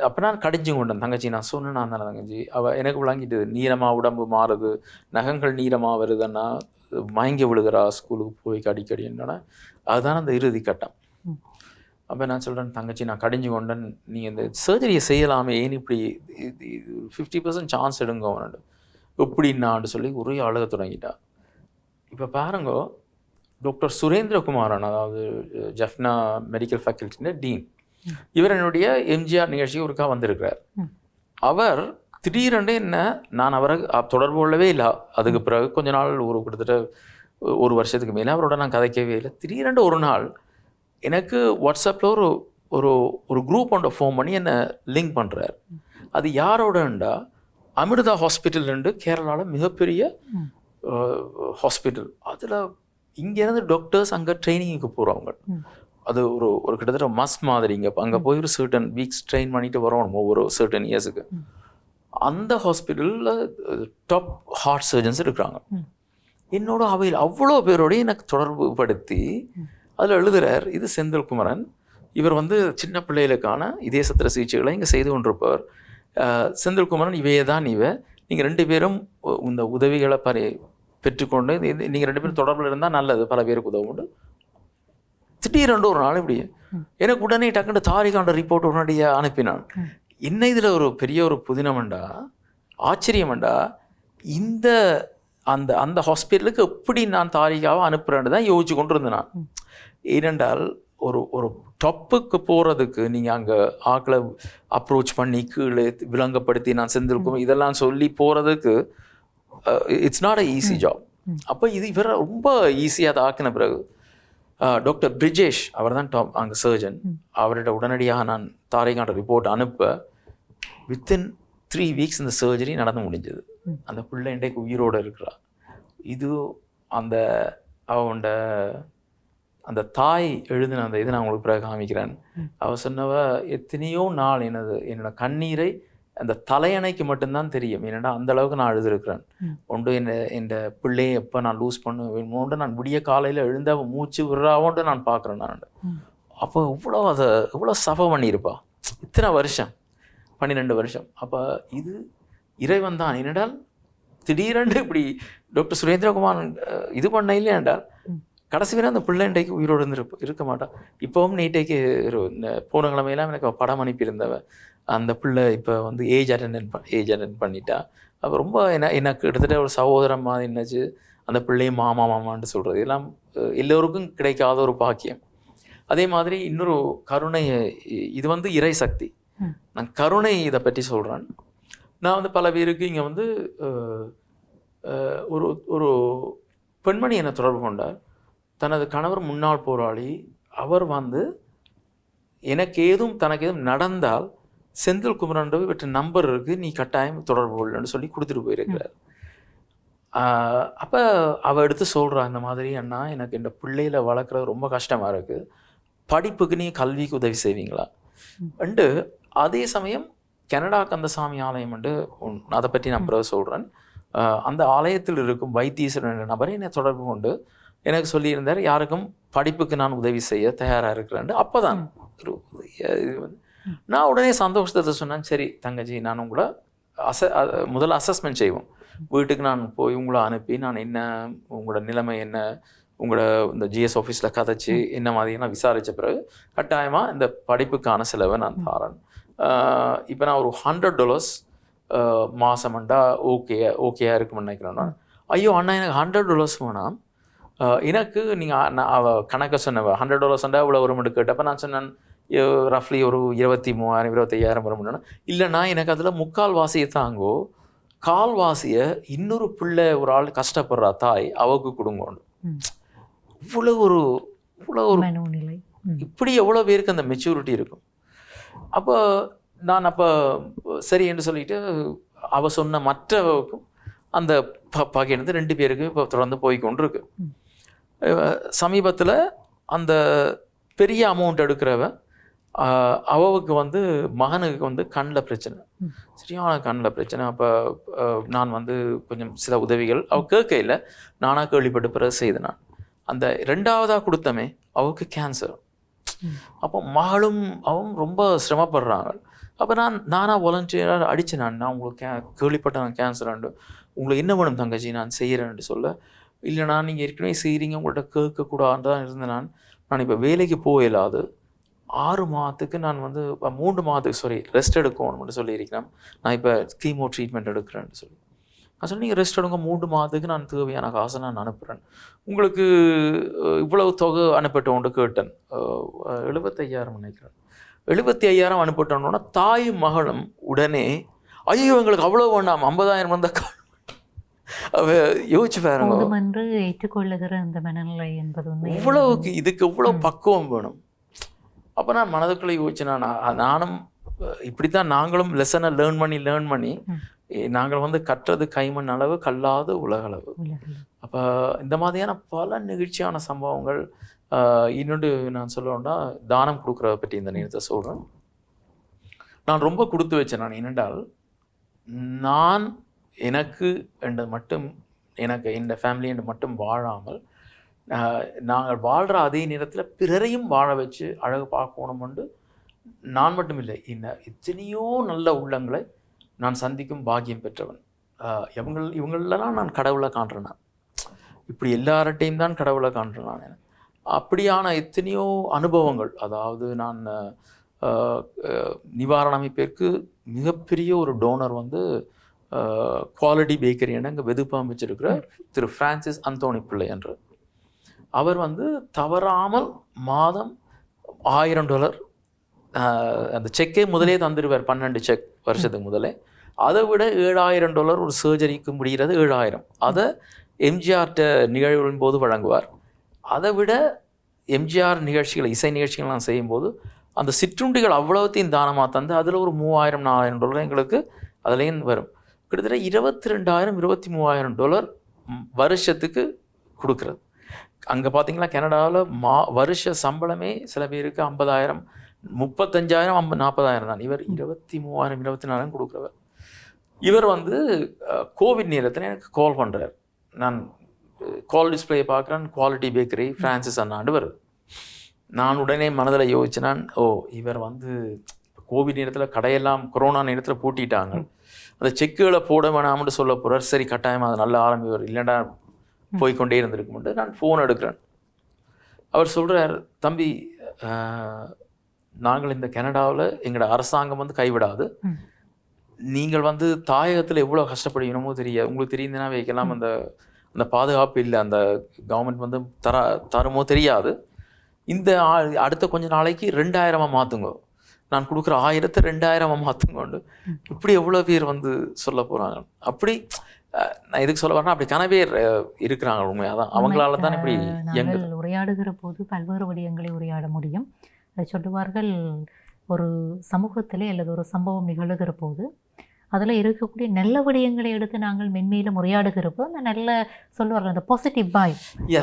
அப்போ நான் கடிஞ்சு கொண்டேன். தங்கச்சி நான் சொன்னேன், நான் தானே தங்கச்சி, அவள் எனக்கு விளங்கிட்டு, நீளமாக உடம்பு மாறுது, நகங்கள் நீளமாக வருதுன்னா மயங்கி விழுகிறா, ஸ்கூலுக்கு போய் அடிக்கடி என்னன்னா அதுதான் அந்த இறுதி கட்டம். அப்போ நான் சொல்கிறேன், தங்கச்சி நான் கடிஞ்சு கொண்டேன், நீங்கள் இந்த சர்ஜரியை செய்யலாமே, ஏன் இப்படி 50% சான்ஸ் எடுங்க எப்படின்னான்னு சொல்லி ஒரே அழுக தொடங்கிட்டா. இப்போ பாருங்க, டாக்டர் சுரேந்திரகுமாரன், அதாவது ஜஃப்னா மெடிக்கல் ஃபேக்கல்ட்டின டீன், இவர் என்னுடைய எம்ஜிஆர் நிகழ்ச்சிக்கு ஒருக்கா வந்திருக்கிறார். அவர் திடீரென்று என்ன, நான் அவரை தொடர்பு கொள்ளவே இல்லை. அதுக்கு பிறகு கொஞ்ச நாள் கிட்டத்தட்ட 1 வருஷத்துக்கு மேலே அவரோட நான் கதைக்கவே இல்லை. திடீரென்று ஒரு நாள் எனக்கு வாட்ஸ்அப்பில் ஒரு குரூப் ஒன்றை ஃபோன் பண்ணி என்னை லிங்க் பண்ணுறார். அது யாரோடண்டா, அமிர்தா ஹாஸ்பிட்டல் கேரளாவில் மிகப்பெரிய ஹாஸ்பிட்டல். அதில் இங்கேருந்து டாக்டர்ஸ் அங்கே ட்ரைனிங்குக்கு போகிறவங்க. அது ஒரு கிட்டத்தட்ட மஸ் மாதிரி. அங்கே போய் ஒரு சர்டன் வீக்ஸ் ட்ரெயின் பண்ணிட்டு வரணும் ஒவ்வொரு சர்டன் இயர்ஸுக்கு. அந்த ஹாஸ்பிட்டலில் டாப் ஹார்ட் சர்ஜன்ஸ் இருக்கிறாங்க. என்னோட அவையில் அவ்வளோ பேரோடையும் எனக்கு தொடர்பு படுத்தி அதில் எழுதுகிறார், இது செந்தில்குமரன், இவர் சின்ன பிள்ளைகளுக்கான இதய சத்திர சிகிச்சைகளை இங்கே செய்து கொண்டிருப்பவர். செந்தில்குமரன் இவையே தான் நீங்கள் 2 பேரும் இந்த உதவிகளை பெற்றுக்கொண்டு நீங்கள் 2 பேரும் தொடர்பில் இருந்தால் நல்லது, பல பேருக்கு உதவுண்டு. திடீரென்று ஒரு நாள் இப்படி எனக்கு உடனே டக்குன்னு தாரிகாண்ட ரிப்போர்ட் உடனடியாக அனுப்பினான். இன்னும் இதில் ஒரு பெரிய ஒரு புதினமண்டா, ஆச்சரியமண்டா, இந்த அந்த ஹாஸ்பிட்டலுக்கு எப்படி நான் தாரிகாவை அனுப்புகிறேன்னு தான் யோசிச்சு கொண்டு இருந்தேன் நான். ஏனென்றால் ஒரு டப்புக்கு போகிறதுக்கு நீங்கள் அங்கே ஆக்களை அப்ரோச் பண்ணி கீழே விளங்கப்படுத்தி நான் செஞ்சிருக்கோம் இதெல்லாம் சொல்லி போகிறதுக்கு it's not a easy job. அப்போ இது இவரை ரொம்ப ஈஸியாக அதை ஆக்கின பிறகு டாக்டர் பிரிஜேஷ் அவர் தான் அங்கே சர்ஜன். அவர்கிட்ட உடனடியாக நான் தாரைக்கான ரிப்போர்ட் அனுப்ப வித்தின் 3 வீக்ஸ் இந்த சர்ஜரி நடந்து முடிஞ்சது. அந்த பிள்ளை இன்றைக்கு உயிரோடு இருக்கிறா. இது அந்த அவனோட அந்த தாய் எழுதின அந்த இது நான் உங்களுக்கு பிறகு காமிக்கிறேன். அவள் சொன்னவ எத்தனையோ நாள் என்னோட கண்ணீரை அந்த தலையணைக்கு மட்டும்தான் தெரியும். ஏன்னா அந்த அளவுக்கு நான் எழுதிருக்கிறேன். ஒன்று என் பிள்ளையை எப்போ நான் லூஸ் பண்ணுவேன், நான் விடிய காலையில் எழுந்த அவன் மூச்சு விடுறாவோன்ட்டு நான் பார்க்குறேன். நான் அப்போ இவ்வளோ சஃபர் பண்ணியிருப்பா இத்தனை வருஷம், 12 வருஷம். அப்போ இது இறைவன் தான். என்னென்றால் திடீரென்று இப்படி டாக்டர் சுரேந்திரகுமார் இது பண்ண இல்லையா என்றால் கடைசி வரை அந்த பிள்ளை இன்றைக்கு உயிரோடு இருக்க மாட்டான். இப்போவும் நீட்டைக்கு போன கிழமையெல்லாம் எனக்கு படம் அனுப்பியிருந்தவ அந்த பிள்ளை இப்போ வந்து ஏஜ் அட்டெண்ட் பண்ணிட்டா. அப்போ ரொம்ப எனக்கு கிட்டத்தட்ட ஒரு சகோதரம் மாதிரி என்னாச்சு. அந்த பிள்ளையும் மாமான்ட்டு சொல்கிறது எல்லாம் எல்லோருக்கும் கிடைக்காத ஒரு பாக்கியம். அதே மாதிரி இன்னொரு கருணை, இது வந்து இறை சக்தி. நான் கருணை இதை பற்றி சொல்கிறேன். நான் வந்து பல பேருக்கு இங்கே வந்து ஒரு பெண்மணி என்னை தொடர்பு கொண்டார். தனது கணவர் முன்னாள் போராளி. அவர் வந்து தனக்கு ஏதும் நடந்தால் செந்தில் குமரன் இவற்றை நம்பர் இருக்குது, நீ கட்டாயம் தொடர்பு கொள்ளன்னு சொல்லி கொடுத்துட்டு போயிருக்கிறார். அப்போ அவள் எடுத்து சொல்கிறா, இந்த மாதிரி அண்ணா எனக்கு இந்த பிள்ளையில வளர்க்குறது ரொம்ப கஷ்டமாக இருக்குது, படிப்புக்கு நீ கல்விக்கு உதவி செய்வீங்களா அண்டு. அதே சமயம் கனடா கந்தசாமி ஆலயம் அதை பற்றி நான் பிறகு சொல்கிறேன். அந்த ஆலயத்தில் இருக்கும் வைத்தீஸ்வரன் என்ற நபரை என்னை தொடர்பு கொண்டு எனக்கு சொல்லியிருந்தார், யாருக்கும் படிப்புக்கு நான் உதவி செய்ய தயாராக இருக்கிறேன். அப்போ தான் நான் உடனே சந்தோஷத்தை சொன்னேன், சரி தங்கச்சி, நான் உங்களை முதல்ல அசஸ்மெண்ட் செய்வோம். வீட்டுக்கு நான் போய் உங்களை அனுப்பி நான் என்ன உங்களோட நிலைமை என்ன, உங்களோட இந்த ஜிஎஸ் ஆஃபீஸில் கதைச்சி என்ன மாதிரியெல்லாம் விசாரித்த பிறகு கட்டாயமாக இந்த படிப்புக்கான செலவை நான் தரேன். இப்போ நான் ஒரு $100 மாதம்ண்டா ஓகேயா இருக்குன்னு நினைக்கிறேன். ஐயோ அண்ணா, எனக்கு $100 வேணாம், எனக்கு நீங்கள் அவள் கணக்கை சொன்னவ $100 இவ்வளோ வரும்னு கேட்டப்போ நான் சொன்னேன், ரஃப்லி ஒரு 23,000 25,000 வரும்னா. இல்லைண்ணா, எனக்கு அதில் 3/4 வாசியை தாங்கோ, 1/4 வாசியை இன்னொரு பிள்ளை ஒரு ஆள் கஷ்டப்படுறா தாய், அவருக்கு கொடுங்கோண்டு. இவ்வளோ ஒரு மனோநிலை, இப்படி எவ்வளோ பேருக்கு அந்த மெச்சூரிட்டி இருக்கும். அப்போ நான் சரி என்று சொல்லிட்டு அவ சொன்ன மற்றவருக்கும் அந்த பகிர்ந்து 2 பேருக்கு இப்போ தொடர்ந்து போய்கொண்டிருக்கு. சமீபத்தில் அந்த பெரிய அமௌண்ட் எடுக்கிறவ அவளுக்கு வந்து மகனுக்கு வந்து கண்ணில் பிரச்சனை, சரியான கண்ணில் பிரச்சனை. அப்போ நான் வந்து கொஞ்சம் சில உதவிகள் அவள் கேட்கையில் நானாக கேள்விப்பட்டு பிறகு செய்தேன். நான் அந்த 2ஆவதாக கொடுத்தமே அவளுக்கு கேன்சர். அப்போ மகளும் அவன் ரொம்ப சிரமப்படுறாங்க. அப்போ நானாக வாலண்டியராக அடித்தேன். நான் உங்களுக்கு கேள்விப்பட்டேன் கேன்சராண்டு, உங்களுக்கு என்ன வேணும் தங்கச்சி நான் செய்கிறேன்னு சொல்ல, இல்லைண்ணா நீங்கள் ஏற்கனவே செய்கிறீங்க, உங்கள்கிட்ட கேட்கக்கூடாது தான் இருந்தேன். நான் இப்போ வேலைக்கு போயிடாது 6 மாதத்துக்கு நான் வந்து 3 மாதத்துக்கு ரெஸ்ட் எடுக்கணும்னு சொல்லியிருக்கிறேன். நான் இப்போ கீமோ ட்ரீட்மெண்ட் எடுக்கிறேன்னு சொல்லி நான் சொன்னேன், நீங்கள் ரெஸ்ட் எடுங்க, 3 மாதத்துக்கு நான் தேவையான காசை நான் அனுப்புகிறேன், உங்களுக்கு இவ்வளவு தொகை அனுப்பிட்டோன்னு கேட்டேன். 75,000 நினைக்கிறேன். 75,000 அனுப்பிட்டோன்னா தாயும் மகளும் உடனே ஐயோ எங்களுக்கு அவ்வளோ வேண்டாம், 50,000 வந்தால் அவ யோசிச்சு பாருங்க, ஏற்றுக்கொள்ளுகிற அந்த மனநிலை என்பது இவ்வளவுக்கு இதுக்கு இவ்வளோ பக்குவம் வேணும். அப்போ நான் மனதுக்குள்ளே யோசிச்சேன், நானும் இப்படித்தான் நாங்களும் லெசனை லேர்ன் பண்ணி நாங்கள் வந்து கற்றது கைமண் அளவு கல்லாது உலகளவு. அப்போ இந்த மாதிரியான பல நிகழ்ச்சியான சம்பவங்கள். இன்னொன்று நான் சொல்லணும்னா தானம் கொடுக்குறத பற்றி இந்த நேரத்தை சொல்கிறேன். நான் ரொம்ப கொடுத்து வச்சேன். நான் என்னென்றால் நான் எனக்கு என்று மட்டும் எனக்கு என் ஃபேமிலி என்று மட்டும் வாழாமல் நாங்கள் வாழ்கிற அதே நேரத்தில் பிறரையும் வாழ வச்சு அழகு பார்க்கணுமென்று நான் மட்டும் இல்லை, எத்தனையோ நல்ல உள்ளங்களை நான் சந்திக்கும் பாக்கியம் பெற்றவன். இவங்களெல்லாம் நான் கடவுளை காண்றேன். நான் இப்படி எல்லார்ட்டையும் தான் கடவுளை காண்றேன். நான் அப்படியான எத்தனையோ அனுபவங்கள். அதாவது நான் நிவாரண அமைப்பிற்கு மிகப்பெரிய ஒரு டோனர் வந்து குவாலிட்டி பேக்கரி என இங்கே வெதுப்பாக வச்சிருக்கிற திரு ஃப்ரான்சிஸ் அந்தோணி பிள்ளை என்று. அவர் வந்து தவறாமல் மாதம் $1,000 அந்த செக்கே முதலே தந்துடுவார், 12 செக் வருஷத்துக்கு முதலே. அதை விட $7,000 ஒரு சர்ஜரிக்கு முடிகிறது 7,000. அதை எம்ஜிஆர்ட்ட நிகழ்வுகளின் போது வழங்குவார். அதை விட எம்ஜிஆர் நிகழ்ச்சிகள் இசை நிகழ்ச்சிகள்லாம் செய்யும்போது அந்த சிற்றுண்டிகள் அவ்வளோத்தையும் தானமாக தந்து அதில் ஒரு $3000-4000 எங்களுக்கு அதுலேயும் வரும். கிட்டத்தட்ட $22,000-23,000 வருஷத்துக்கு கொடுக்குறது. அங்கே பார்த்தீங்கன்னா கனடாவில் வருஷ சம்பளமே சில பேருக்கு 50,000, 35,000, 40,000 தான். இவர் 23,000, 24,000 கொடுக்குறவர். இவர் வந்து கோவிட் நேரத்தில் எனக்கு கால் பண்ணுறார். நான் கால் டிஸ்பிளே பார்க்குறேன், குவாலிட்டி பேக்கரி ஃப்ரான்சிஸ் அண்ணாண்டு வருது. நான் உடனே மனதில் யோசிச்சேன், இவர் வந்து கோவிட் நேரத்தில் கடையெல்லாம் கொரோனா நேரத்தில் பூட்டிட்டாங்க, அந்த செக்குகளை போட வேணாம்னு சொல்ல போகிறார். சரி கட்டாயமாக அது நல்ல ஆரம்பிவர், இல்லைண்டா போய்கொண்டே இருந்திருக்கும்ட்டு நான் ஃபோன் எடுக்கிறேன். அவர் சொல்கிறார், தம்பி நாங்கள் இந்த கனடாவில் எங்களோட அரசாங்கம் வந்து கைவிடாது, நீங்கள் வந்து தாயகத்தில் எவ்வளோ கஷ்டப்படுவீனமோ தெரியாது, உங்களுக்கு தெரியுதுன்னா வைக்கலாம், அந்த அந்த பாதுகாப்பு இல்லை, அந்த கவர்மெண்ட் வந்து தருமோ தெரியாது, இந்த அடுத்த கொஞ்ச நாளைக்கு 2,000 மாற்றுங்க, நான் கொடுக்குற 1000 2,000 மாற்றுங்கோண்டு இப்படி எவ்வளோ பேர் வந்து சொல்ல போகிறாங்க. அப்படி நான் எதுக்கு சொல்ல வரேன்னா, அப்படி கன பேர் இருக்கிறாங்க. உண்மையாக தான் அவங்களால தான் இப்படி நாங்கள் உரையாடுகிற போது பல்வேறு விடயங்களை உரையாட முடியும். அதை சொல்லுவார்கள், ஒரு சமூகத்திலே அல்லது ஒரு சம்பவம் நிகழுகிற போது அதில் இருக்கக்கூடிய நல்ல விடயங்களை எடுத்து நாங்கள் மென்மேலும் உரையாடுகிறப்போ அந்த நல்ல சொல்லுவார்கள் அந்த பாசிட்டிவ் பாய்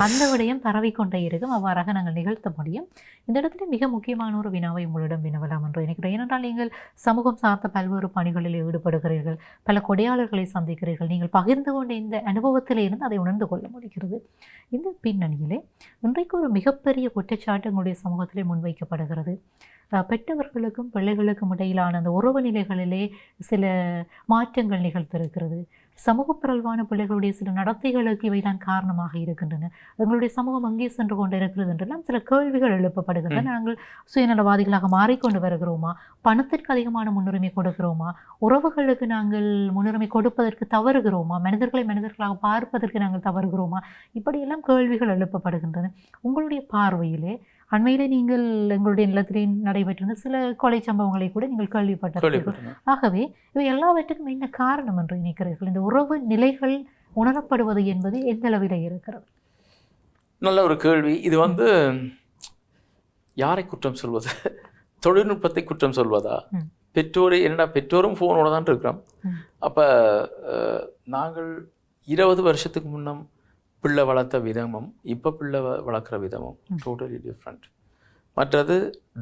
அந்த விடயம் பரவிக்கொண்டே இருக்கும். அவ்வாறாக நாங்கள் நிகழ்த்த முடியும். இந்த இடத்துல மிக முக்கியமான ஒரு வினாவை உங்களிடம் வினவலாம் என்று நினைக்கிறேன். ஏனென்றால் நீங்கள் சமூகம் சார்ந்த பல்வேறு பணிகளில் ஈடுபடுகிறீர்கள், பல கொடையாளர்களை சந்திக்கிறீர்கள். நீங்கள் பகிர்ந்து கொண்ட இந்த அனுபவத்திலே இருந்து அதை உணர்ந்து கொள்ள முடிகிறது. இந்த பின்னணியிலே இன்றைக்கு ஒரு மிகப்பெரிய குற்றச்சாட்டு உங்களுடைய சமூகத்திலே முன்வைக்கப்படுகிறது. பெற்றவர்களுக்கும் பிள்ளைகளுக்கும் இடையிலான அந்த உறவு நிலைகளிலே சில மாற்றங்கள் நிகழ்த்திருக்கிறது. சமூக பிறழ்வான பிள்ளைகளுடைய சில நடத்தைகளுக்கு இவைதான் காரணமாக இருக்கின்றன. எங்களுடைய சமூகம் அங்கே சென்று கொண்டு இருக்கிறது என்றெல்லாம் சில கேள்விகள் எழுப்பப்படுகின்றன. நாங்கள் சுயநலவாதிகளாக மாறிக்கொண்டு வருகிறோமா, பணத்திற்கு அதிகமான முன்னுரிமை கொடுக்கிறோமா, உறவுகளுக்கு நாங்கள் முன்னுரிமை கொடுப்பதற்கு தவறுகிறோமா, மனிதர்களை மனிதர்களாக பார்ப்பதற்கு நாங்கள் தவறுகிறோமா, இப்படியெல்லாம் கேள்விகள் எழுப்பப்படுகின்றன. உங்களுடைய பார்வையிலே அண்மையிலே நீங்கள் எங்களுடைய நிலத்திலே நடைபெற்றிருந்த சில கொலை சம்பவங்களை கூட நீங்கள் கேள்விப்பட்டீர்கள். ஆகவே இவை எல்லாவற்றுக்கும் என்ன காரணம் என்று நினைக்கிறீர்கள்? இந்த உறவு நிலைகள் உணரப்படுவது என்பது எந்த அளவில் இருக்கிறது? நல்ல ஒரு கேள்வி. இது வந்து யாரை குற்றம் சொல்வது? தொழில்நுட்பத்தை குற்றம் சொல்வதா? பெற்றோரை, என்னடா பெற்றோரும் ஃபோனோட தான் இருக்கிறோம். அப்போ நாங்கள் 20 வருஷத்துக்கு முன்னம் பிள்ளை வளர்த்த விதமும் இப்போ பிள்ளை வளர்க்குற விதமும் டோட்டலி டிஃப்ரெண்ட். மற்றது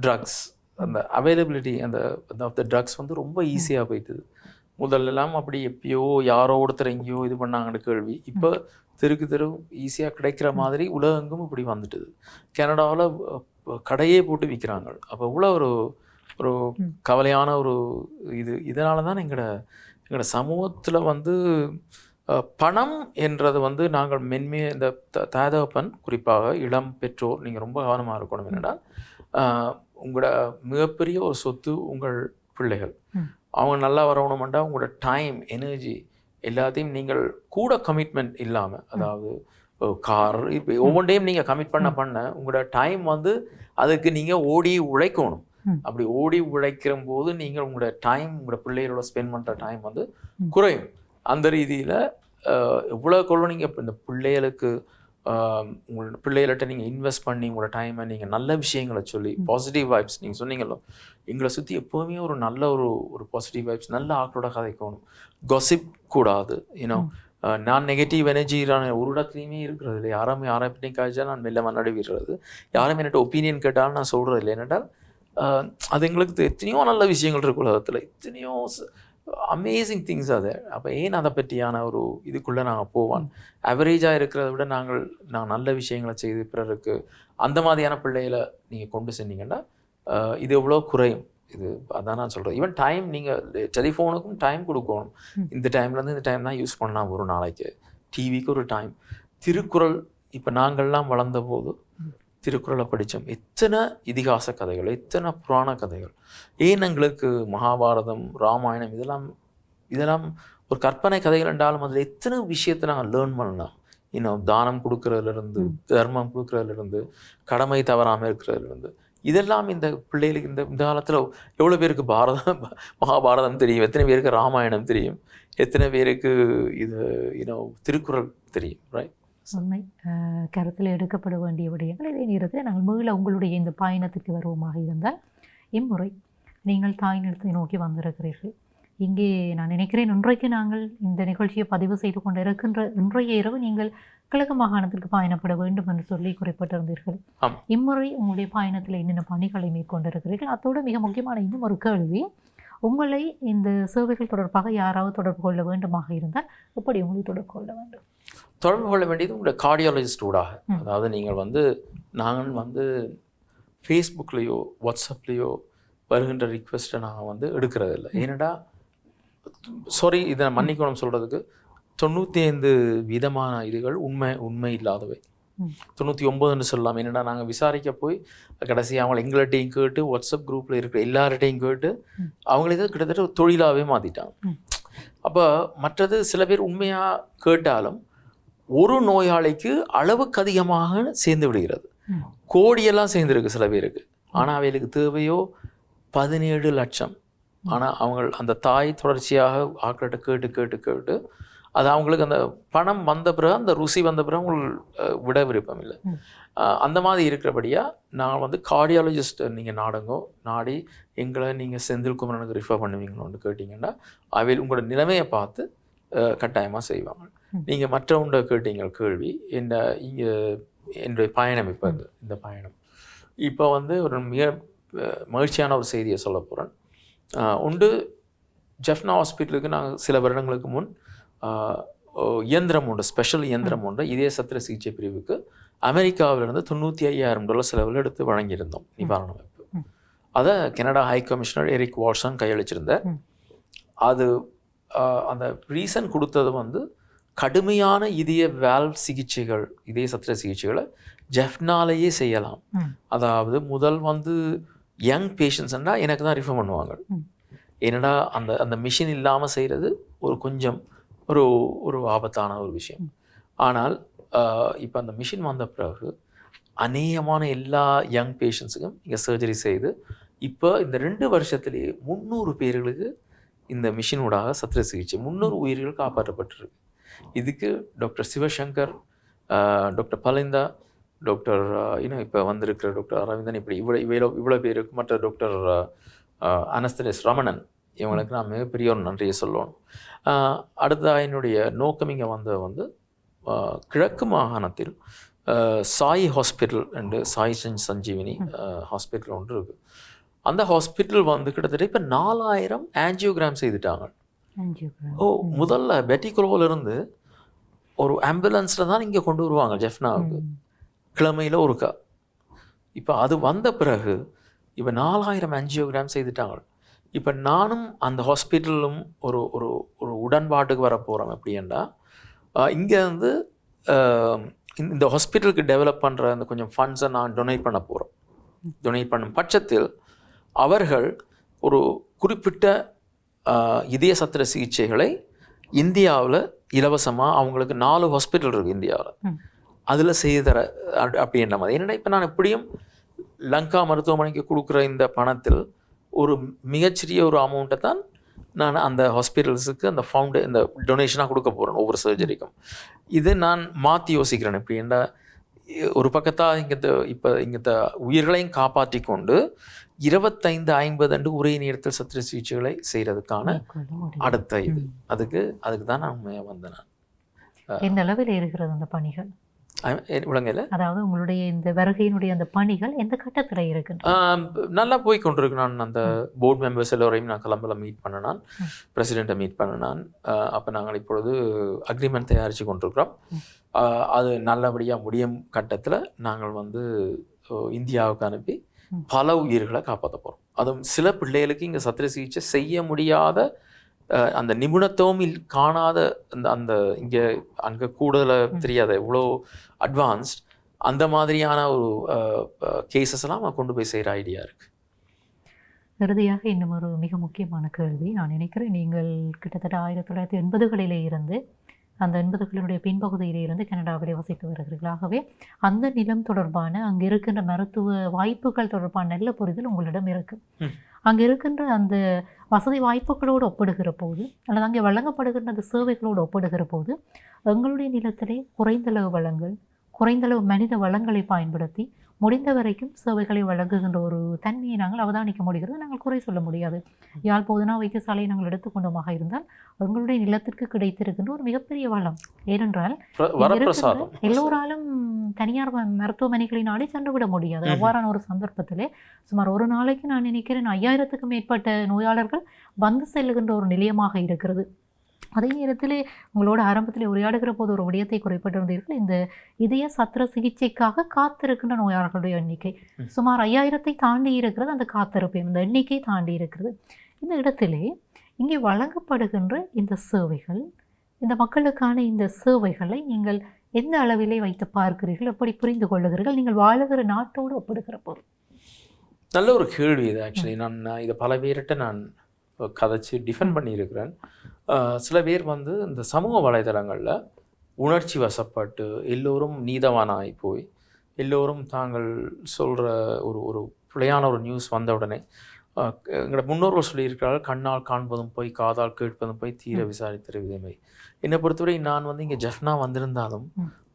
ட்ரக்ஸ், அந்த அவைலபிலிட்டி அந்த ட்ரக்ஸ் வந்து ரொம்ப ஈஸியாக போயிட்டுது. முதல்லலாம் அப்படி எப்பயோ யாரோ ஒருத்தர் எங்கேயோ இது பண்ணாங்கன்னு கேள்வி. இப்போ தெருக்கு தெரு ஈஸியாக கிடைக்கிற மாதிரி உலகெங்கும் இப்படி வந்துட்டுது. கனடாவில் கடையே போட்டு விற்கிறாங்க. அப்போ இவ்வளோ ஒரு கவலையான ஒரு இதனால தான் எங்களோட சமூகத்தில் வந்து பணம் என்றது வந்து நாங்கள் இந்த தாதகப்பன், குறிப்பாக இளம் பெற்றோர், நீங்கள் ரொம்ப கவனமாக இருக்கணும். என்னென்னா, உங்களோட மிகப்பெரிய ஒரு சொத்து உங்கள் பிள்ளைகள். அவங்க நல்லா வரணுமெண்டா உங்களோட டைம், எனர்ஜி எல்லாத்தையும் நீங்கள் கூட கமிட்மெண்ட் இல்லாமல், அதாவது கார் இப்போ ஒவ்வொன்றையும் நீங்கள் கமிட் பண்ண உங்களோட டைம் வந்து அதுக்கு நீங்கள் ஓடி உழைக்கணும். அப்படி ஓடி உழைக்கிற போது நீங்கள் உங்களோட டைம், உங்களோட பிள்ளைகளோட ஸ்பெண்ட் பண்ணுற டைம் வந்து குறையும். அந்த ரீதியில் எவ்வளோக்குள்ள நீங்கள் இப்போ இந்த பிள்ளைகளுக்கு உங்களோட பிள்ளைகள்கிட்ட நீங்கள் இன்வெஸ்ட் பண்ணி உங்களோட டைமை நீங்கள் நல்ல விஷயங்களை சொல்லி பாசிட்டிவ் வைப்ஸ், நீங்கள் சொன்னீங்களோ எங்களை சுற்றி எப்போவுமே ஒரு நல்ல ஒரு பாசிட்டிவ் வைப்ஸ், நல்ல ஆக்களோட கதைக்கணும், கொசிப் கூடாது. ஏன்னோ நான் நெகட்டிவ் எனர்ஜியான ஒரு இடத்துலையுமே இருக்கிறது இல்லை. யாரை பற்றியும் காய்ச்சா நான் மெல்ல மன்னாடி விடுறது, யாரும் என்கிட்ட ஒப்பீனியன் கேட்டாலும் நான் சொல்கிறது இல்லை. என்னென்றால் அது எங்களுக்கு எத்தனையோ நல்ல விஷயங்கள் இருக்கு உலகத்தில், எத்தனையோ அமேசிங் திங்ஸ் அது. அப்போ ஏன் அதை பற்றியான ஒரு இதுக்குள்ளே நாங்கள் போவோம்? அவரேஜாக இருக்கிறத விட நாங்கள் நல்ல விஷயங்களை செய்து பிறருக்கு அந்த மாதிரியான பிள்ளைகளை நீங்கள் கொண்டு செஞ்சீங்கன்னா இது எவ்வளோ குறையும். இது அதான் நான் சொல்கிறேன். ஈவன் டைம், நீங்கள் டெலிஃபோனுக்கும் டைம் கொடுக்கணும். இந்த டைம்லேருந்து இந்த டைம் தான் யூஸ் பண்ணலாம் ஒரு நாளைக்கு. டிவிக்கு ஒரு டைம். திருக்குறள், இப்போ நாங்கள்லாம் வளர்ந்த போது திருக்குறளை படித்தோம். எத்தனை இதிகாச கதைகள், எத்தனை புராண கதைகள். ஏன் எங்களுக்கு மகாபாரதம், ராமாயணம் இதெல்லாம் ஒரு கற்பனை கதைகள் என்றாலும் அதில் எத்தனை விஷயத்தை நாங்கள் லேர்ன் பண்ணலாம். இன்னும் தானம் கொடுக்கறதுலேருந்து, தர்மம் கொடுக்கறதுலேருந்து, கடமை தவறாமல் இருக்கிறதுலேருந்து, இதெல்லாம் இந்த பிள்ளைகளுக்கு இந்த காலத்தில் எவ்வளோ பேருக்கு மகாபாரதம் தெரியும், எத்தனை பேருக்கு ராமாயணம் தெரியும், எத்தனை பேருக்கு இது திருக்குறள் தெரியும், ரைட்? உண்மை கருத்தில் எடுக்கப்பட வேண்டிய விடயங்கள். இதே நேரத்தில் நாங்கள் மீள உங்களுடைய இந்த பயணத்துக்கு வருவோமாக இருந்தால், இம்முறை நீங்கள் தாய் நிலத்தை நோக்கி வந்திருக்கிறீர்கள். இங்கே நான் நினைக்கிறேன் இன்றைக்கு நாங்கள் இந்த நிகழ்ச்சியை பதிவு செய்து கொண்டு இருக்கின்ற இன்றைய இரவு நீங்கள் கிழக்கு மாகாணத்திற்கு பயணப்பட வேண்டும் என்று சொல்லி குறிப்பிட்டிருந்தீர்கள். இம்முறை உங்களுடைய பயணத்தில் என்னென்ன பணிகளை மேற்கொண்டிருக்கிறீர்கள்? அதோடு மிக முக்கியமான இன்னும் ஒரு கேள்வி, உங்களை இந்த சேவைகள் தொடர்பாக யாராவது தொடர்பு கொள்ள வேண்டுமாக இருந்தால் எப்படி உங்களை தொடர்பு கொள்ள வேண்டும்? தொடர்பு கொள்ள வேண்டியது உங்களுடைய கார்டியாலஜிஸ்ட் ஊடாக. அதாவது நீங்கள் நாங்கள் ஃபேஸ்புக்லேயோ வாட்ஸ்அப்லேயோ வருகின்ற ரிக்வெஸ்ட்டை நான் எடுக்கிறது இல்லை. ஏன்னடா சாரி, இதை மன்னிக்கணும் சொல்கிறதுக்கு, 95% இதுகள் உண்மை இல்லாதவை. 99 சொல்லலாம். என்னடா நாங்கள் விசாரிக்க போய் கடைசி அவங்களை எங்கள்கிட்டையும் கேட்டு வாட்ஸ்அப் குரூப்பில் இருக்கிற எல்லார்கிட்டையும் கேட்டு அவங்களே கிட்டத்தட்ட தொழிலாகவே மாற்றிட்டாங்க. அப்போ மற்றது சில பேர் உண்மையாக கேட்டாலும் ஒரு நோயாளிக்கு அளவுக்கு அதிகமாக சேர்ந்து விடுகிறது. கோடியெல்லாம் சேர்ந்துருக்கு சில பேருக்கு. ஆனால் அவைகளுக்கு தேவையோ 17 லட்சம். ஆனால் அவங்க அந்த தாய் தொடர்ச்சியாக ஆக்கள்கிட்ட கேட்டு அது அவங்களுக்கு அந்த பணம் வந்த பிறகு, அந்த ருசி வந்த பிறகு அவங்களுக்கு விட விருப்பம் இல்லை. அந்த மாதிரி இருக்கிறபடியாக நான் கார்டியாலஜிஸ்ட் நீங்கள் நாடி எங்களை நீங்கள் செந்தில்குமரனுக்கு ரிஃபர் பண்ணுவீங்களோன்னு கேட்டிங்கன்னா அவையில் உங்களோட நிலைமையை பார்த்து கட்டாயமாக செய்வாங்க. நீங்கள் மற்றவங்க கேட்டீங்க கேள்வி, என்னுடைய பயணம் இந்த பயணம் இப்போ ஒரு மிக மகிழ்ச்சியான ஒரு செய்தியை சொல்ல போகிறேன். ஜெஃப்னா ஹாஸ்பிட்டலுக்கு நாங்கள் சில வருடங்களுக்கு முன் இயந்திரம் உண்டு, ஸ்பெஷல் இயந்திரம் உண்டு, இதய சத்திர சிகிச்சை பிரிவுக்கு அமெரிக்காவிலிருந்து $95,000 செலவில் எடுத்து வழங்கியிருந்தோம் நிவாரண அமைப்பு. அதை Canada high commissioner Eric Watson கையளிச்சிருந்தார். அது அந்த ரீசன் கொடுத்தது கடுமையான இதய வால்வ் சிகிச்சைகள், இதய சத்திர சிகிச்சைகளை ஜெஃப்னாலேயே செய்யலாம். அதாவது முதல் யங் பேஷண்ட்ஸ்னா எனக்கு தான் ரிஃபர் பண்ணுவாங்க. ஏன்னா அந்த மிஷின் இல்லாமல் செய்கிறது ஒரு ஆபத்தான ஒரு விஷயம். ஆனால் இப்போ அந்த மிஷின் வந்த பிறகு அநேகமான எல்லா யங் பேஷண்ட்ஸுக்கும் இங்கே சர்ஜரி செய்து இப்போ இந்த 2 வருஷத்துலேயே 300 பேர்களுக்கு இந்த மிஷினூடாக சத்திர சிகிச்சை 300 உயிர்கள் காப்பாற்றப்பட்டிருக்கு. இதுக்கு டாக்டர் சிவசங்கர், டாக்டர் பலிந்தா, டாக்டர் இப்போ வந்திருக்கிற டாக்டர் அரவிந்தன், இப்படி இவ்வளோ பேருக்கு, மற்ற டாக்டர் அனஸ்தலிஸ் ரமணன், இவங்களுக்கு நான் மிகப்பெரிய ஒரு நன்றியை சொல்லணும். அடுத்ததாக என்னுடைய நோக்கம் இங்கே கிழக்கு மாகாணத்தில் சாய் ஹாஸ்பிட்டல் என்று சாய் சஞ்சீவினி ஹாஸ்பிட்டல் ஒன்று இருக்குது. அந்த ஹாஸ்பிட்டல் கிட்டத்தட்ட இப்போ 4000 ஆஞ்சியோகிராம் செய்துட்டாங்க. முதல்ல பெட்டிகுலோவிலிருந்து ஒரு ஆம்புலன்ஸில் தான் இங்கே கொண்டு வருவாங்க ஜெஃப்னாவுக்கு, கிழமையில் ஒருக்கா. இப்போ அது வந்த பிறகு இப்போ 4000 ஆஞ்சியோகிராம் செய்துட்டாங்க. இப்போ நானும் அந்த ஹாஸ்பிட்டலும் ஒரு உடன்பாட்டுக்கு வர போகிறோம். எப்படின்னா இங்கே இந்த ஹாஸ்பிட்டலுக்கு டெவலப் பண்ணுற அந்த கொஞ்சம் ஃபண்ட்ஸை நான் டொனேட் பண்ண போகிறோம். டொனேட் பண்ணும் பட்சத்தில் அவர்கள் ஒரு குறிப்பிட்ட இதய சத்திர சிகிச்சைகளை இந்தியாவில் இலவசமாக, அவங்களுக்கு 4 ஹாஸ்பிட்டல் இருக்குது இந்தியாவில், அதில் செய்து தர அப்படின்ற மாதிரி. என்னென்னா இப்போ நான் எப்படியும் லங்கா மருத்துவமனைக்கு கொடுக்குற இந்த பணத்தில் ஒரு மிகச்சிறிய ஒரு அமௌண்ட்டை தான் நான் அந்த ஹாஸ்பிட்டல்ஸுக்கு அந்த இந்த டொனேஷனாக கொடுக்க போகிறேன் ஒவ்வொரு சர்ஜரிக்கும். இது நான் மாற்றி யோசிக்கிறேன். எப்படின்னா ஒரு பக்கத்தாக இங்கே உயிர்களையும் காப்பாற்றி கொண்டு 25-50 ஒரே நேரத்தில் சத்திர சிகிச்சைகளை செய்கிறதுக்கான அடுத்த அதுக்கு தான் நான் உண்மையாக வந்தேன். எந்த அளவில் இருக்கிறது அந்த பணிகள்? விளங்கல. அதாவது உங்களுடைய இந்த வருகையினுடைய அந்த பணிகள் எந்த கட்டத்தில் இருக்கு? நல்லா போய் கொண்டிருக்கு. நான் அந்த போர்டு மெம்பர்ஸ் எல்லோரையும் நான் கிளம்பல மீட் பண்ணினான், பிரசிடெண்ட்டை மீட் பண்ணினான். அப்போ நாங்கள் இப்பொழுது அக்ரிமெண்ட் தயாரித்து கொண்டிருக்கிறோம். அது நல்லபடியாக முடியும் கட்டத்தில் நாங்கள் இந்தியாவுக்கு அனுப்பி பல உயிர்களை காப்பாற்ற போகிறோம். அதுவும் சில பிள்ளைகளுக்கு இங்கே சத்திர சிகிச்சை செய்ய முடியாத அந்த நிபுணத்துவம் காணாத அந்த இங்கே அங்கே கூடுதலாக தெரியாத இவ்வளோ அட்வான்ஸ்ட் அந்த மாதிரியான ஒரு கேசஸ் எல்லாம் கொண்டு போய் செய்கிற ஐடியா இருக்குது. இறுதியாக இன்னும் ஒரு மிக முக்கியமான கேள்வி. நான் நினைக்கிறேன் நீங்கள் கிட்டத்தட்ட 1980களிலே இருந்து அந்த 80களுடைய பின்பகுதியிலே இருந்து கனடாவிலே வசித்து வருகிறீர்கள். ஆகவே அந்த நிலம் தொடர்பான அங்கே இருக்கின்ற மருத்துவ வாய்ப்புகள் தொடர்பான நல்ல புரிதல் உங்களிடம் இருக்கு. அங்கே இருக்கின்ற அந்த வசதி வாய்ப்புகளோடு ஒப்பிடுகிற போது அல்லது அங்கே வழங்கப்படுகின்ற அந்த சேவைகளோடு ஒப்பிடுகிற போது எங்களுடைய நிலத்திலே குறைந்தளவு வளங்கள், குறைந்தளவு மனித வளங்களை பயன்படுத்தி முடிந்த வரைக்கும் சேவைகளை வழங்குகின்ற ஒரு தன்மையை நாங்கள் அவதானிக்க முடிகிறது. நாங்கள் குறை சொல்ல முடியாது. யாழ் போதனா வைத்தியசாலையை நாங்கள் எடுத்துக்கொண்டோமாக இருந்தால் எங்களுடைய நிலத்திற்கு கிடைத்திருக்கின்ற ஒரு மிகப்பெரிய வளம். ஏனென்றால் எல்லோராலும் தனியார் மருத்துவமனைகளை நாடி சென்று விட முடியாது. அவ்வாறான ஒரு சந்தர்ப்பத்திலே சுமார் ஒரு நாளைக்கு நான் நினைக்கிறேன் 5000க்கும் மேற்பட்ட நோயாளர்கள் வந்து செல்லுகின்ற ஒரு நிலையமாக இருக்கிறது. அதே நேரத்தில் உங்களோட ஆரம்பத்தில் உரையாடுகிற போது ஒரு விடயத்தை குறிப்பிட்டிருந்தீர்கள். இந்த இதய சத்திர சிகிச்சைக்காக காத்திருக்கின்ற நோயாளர்களுடைய எண்ணிக்கை சுமார் 5000 தாண்டி இருக்கிறது. அந்த காத்திருப்பு இந்த எண்ணிக்கை தாண்டி இருக்கிறது. இந்த இடத்திலே இங்கே வழங்கப்படுகின்ற இந்த சேவைகள், இந்த மக்களுக்கான இந்த சேவைகளை நீங்கள் எந்த அளவிலே வைத்து பார்க்கிறீர்கள், எப்படி புரிந்து கொள்ளுகிறீர்கள் நீங்கள் வாழுகிற நாட்டோடு ஒப்பிடுகிற போது? நல்ல ஒரு கேள்வி இது. ஆக்சுவலி நான் இதை பல பேர்கிட்ட நான் கதைச்சு டிஃபெண்ட் பண்ணியிருக்கிறேன். சில பேர் வந்து இந்த சமூக வலைதளங்களில் உணர்ச்சி வசப்பட்டு எல்லோரும் நீதவானாகி போய் எல்லோரும் தாங்கள் சொல்கிற ஒரு பிழையான ஒரு நியூஸ் வந்த உடனே எங்களோட முன்னோர்கள் சொல்லியிருக்கிறார்கள், கண்ணால் காண்பதும் போய் காதால் கேட்பதும் போய் தீர விசாரித்த விதமை. என்னை பொறுத்தவரை நான் வந்து இங்கே ஜெஃப்னா வந்திருந்தாலும்